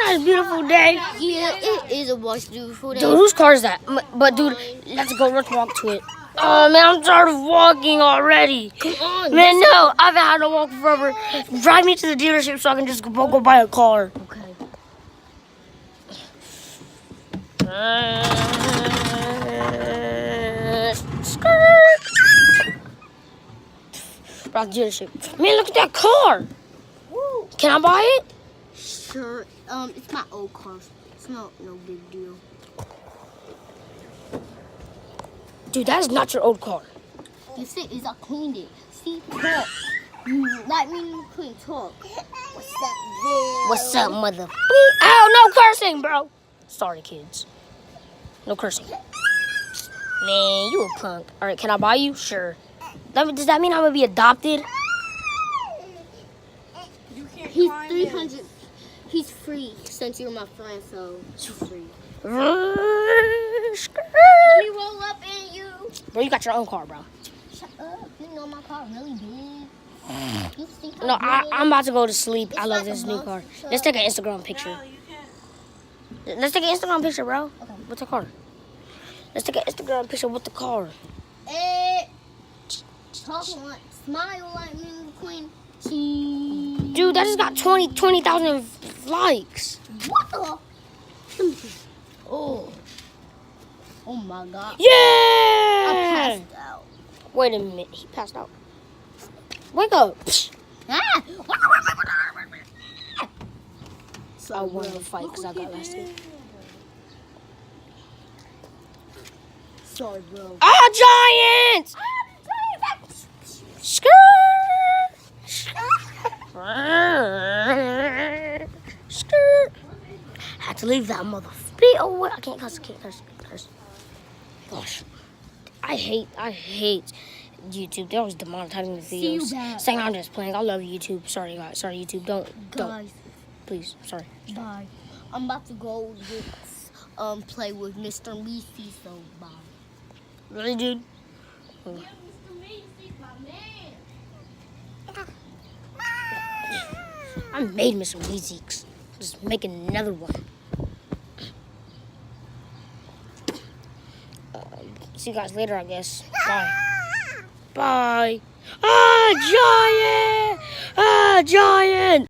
a nice, beautiful day. Yeah, it is a beautiful day. Dude, whose car is that? But dude, let's go. Let's walk to it. Oh man, I'm tired of walking already. Come on. Man, no, I've had to walk forever. Drive me to the dealership so I can just go buy a car. Okay. Skirt. Bro, dealership. Man, look at that car. Woo. Can I buy it? Sure. It's my old car. It's no big deal. Dude, that is not your old car. You see, is I cleaned it. See, talk. Like me clean talk. What's up, Bill? What's up, mother? Ow, no cursing, bro. Sorry, kids. No cursing. Man, you a punk. All right, can I buy you? Sure. Does that mean I'm gonna be adopted? He's 300. He's free since you're my friend, so he's free. Let me roll up in you. Bro, you got your own car, bro. Shut up. You know my car really big. You see how No, big? I'm about to go to sleep. I It's love like this a new monster car. truck. Let's take an Instagram picture. Let's take an Instagram picture, bro. Okay. With the car. Let's take an Instagram picture with the car. Talk like, smile like me, Queen. Cheese. Dude, that just got 20,000 likes. What the? Oh. Oh my God. Yeah! I passed out. Wait a minute. He passed out. Wake up. Ah! So I won the fight because I got arrested. Sorry, bro. Ah, Giants! Skirt! Skirt! Had to leave that mother. Oh, what? I can't curse. Gosh, I hate YouTube. They're always demonetizing the See you videos. back. Saying I'm just playing. I love YouTube. Sorry, guys. Sorry, YouTube. Don't. Guys, Please. Sorry. bye. I'm about to go play with Mr. Meesey, so bye. Really, dude? Yeah, Mr. Meesey's my man. I made me some Weezeeks. Just making another one. See you guys later, I guess. Bye. Bye. Ah, Giant! Ah, Giant!